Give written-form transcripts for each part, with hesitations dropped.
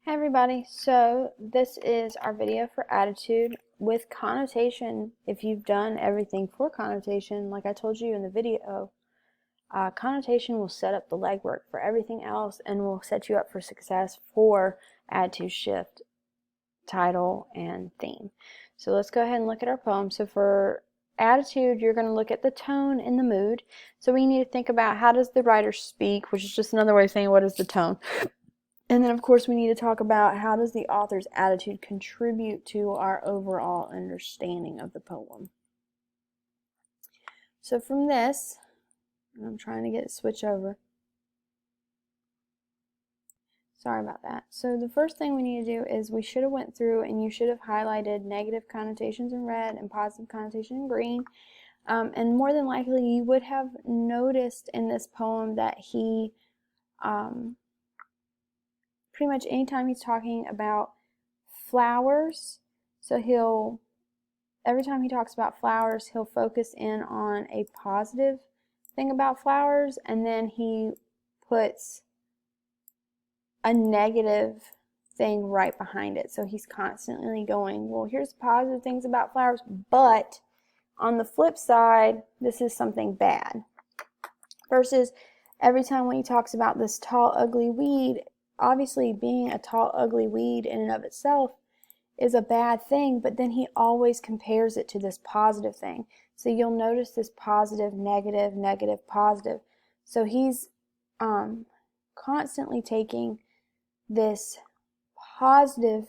Hey everybody, so this is our video for attitude with connotation. If you've done everything for connotation, like I told you in the video, connotation will set up the legwork for everything else and will set you up for success for attitude shift, title, and theme. So let's go ahead and look at our poem. So for attitude, you're going to look at the tone and the mood. So we need to think about how does the writer speak, which is just another way of saying what is the tone. And then, of course, we need to talk about how does the author's attitude contribute to our overall understanding of the poem. So from this, I'm trying to get it switch over. Sorry about that. So the first thing we need to do is we should have went through and you should have highlighted negative connotations in red and positive connotation in green. And more than likely, you would have noticed in this poem that he pretty much anytime he's talking about flowers, so every time he talks about flowers, he'll focus in on a positive thing about flowers, and then he puts a negative thing right behind it. So he's constantly going, well, here's positive things about flowers, but on the flip side, this is something bad. Versus every time when he talks about this tall, ugly weed, obviously being a tall, ugly weed in and of itself is a bad thing, but then he always compares it to this positive thing. So you'll notice this positive, negative, negative, positive. So he's constantly taking this positive,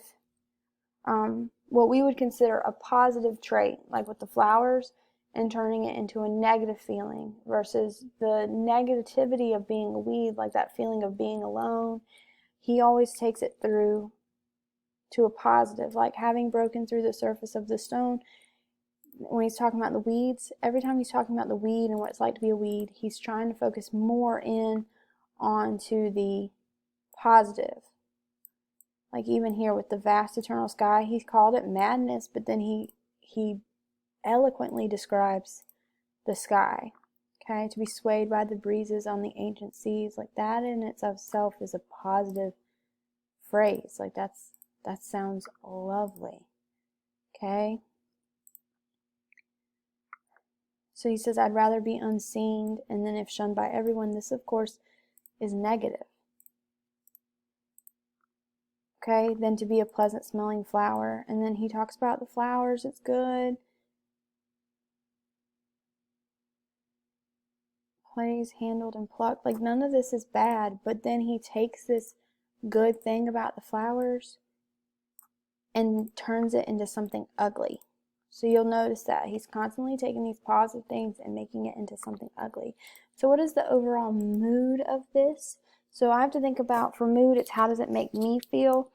what we would consider a positive trait, like with the flowers, and turning it into a negative feeling versus the negativity of being a weed, like that feeling of being alone. He always takes it through to a positive, like having broken through the surface of the stone. When he's talking about the weeds, every time he's talking about the weed and what it's like to be a weed, he's trying to focus more in onto the positive. Like even here with the vast eternal sky, he called it madness, but then he eloquently describes the sky. Okay, to be swayed by the breezes on the ancient seas, like that in itself is a positive phrase. Like that sounds lovely. Okay. So he says, I'd rather be unseen, and then if shunned by everyone, this of course is negative. Okay, then to be a pleasant smelling flower. And then he talks about the flowers, it's good. Plays, handled, and plucked. Like none of this is bad, but then he takes this good thing about the flowers and turns it into something ugly. So you'll notice that he's constantly taking these positive things and making it into something ugly. So what is the overall mood of this? So I have to think about, for mood, it's how does it make me feel?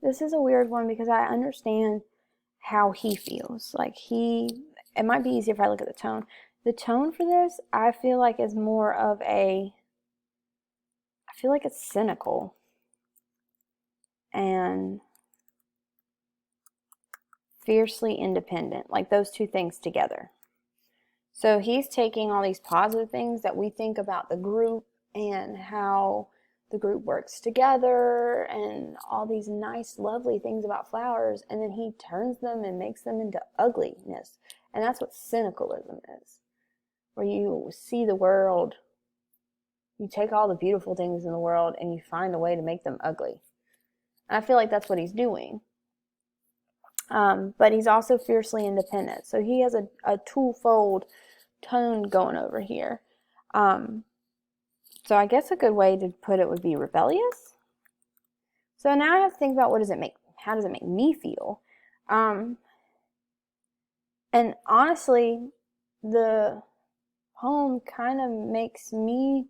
This is a weird one because I understand how he feels. Like it might be easier if I look at the tone. The tone for this, I feel like is more of I feel like it's cynical and fiercely independent, like those two things together. So he's taking all these positive things that we think about the group and how the group works together and all these nice, lovely things about flowers, and then he turns them and makes them into ugliness. And that's what cynicalism is, where you see the world, you take all the beautiful things in the world and you find a way to make them ugly. And I feel like that's what he's doing. But he's also fiercely independent. So he has a twofold tone going over here. So I guess a good way to put it would be rebellious. So now I have to think about how does it make me feel? And honestly, the poem kind of makes me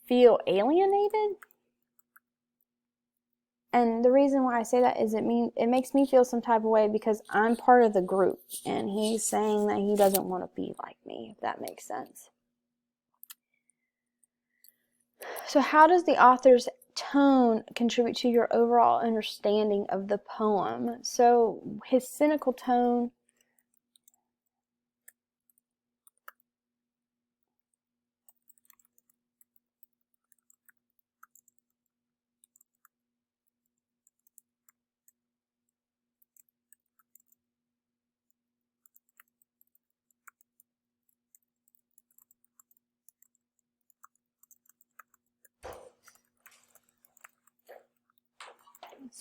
feel alienated. And the reason why I say that is it makes me feel some type of way because I'm part of the group and he's saying that he doesn't want to be like me, if that makes sense. So how does the author's tone contribute to your overall understanding of the poem? So his cynical tone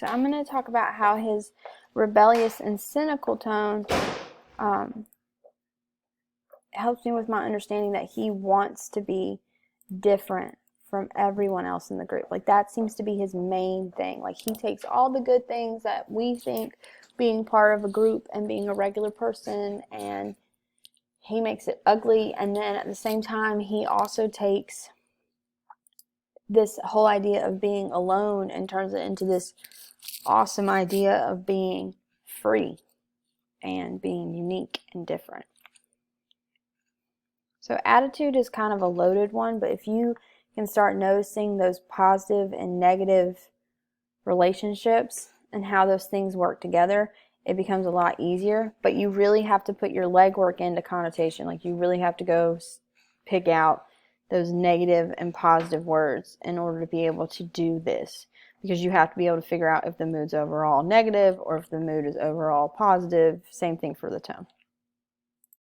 So I'm going to talk about how his rebellious and cynical tone helps me with my understanding that he wants to be different from everyone else in the group. Like, that seems to be his main thing. Like, he takes all the good things that we think being part of a group and being a regular person, and he makes it ugly. And then at the same time, he also takes this whole idea of being alone and turns it into this awesome idea of being free and being unique and different. So attitude is kind of a loaded one, but if you can start noticing those positive and negative relationships and how those things work together, it becomes a lot easier. But you really have to put your legwork into connotation. Like, you really have to go pick out those negative and positive words in order to be able to do this, because you have to be able to figure out if the mood's overall negative or if the mood is overall positive. Same thing for the tone.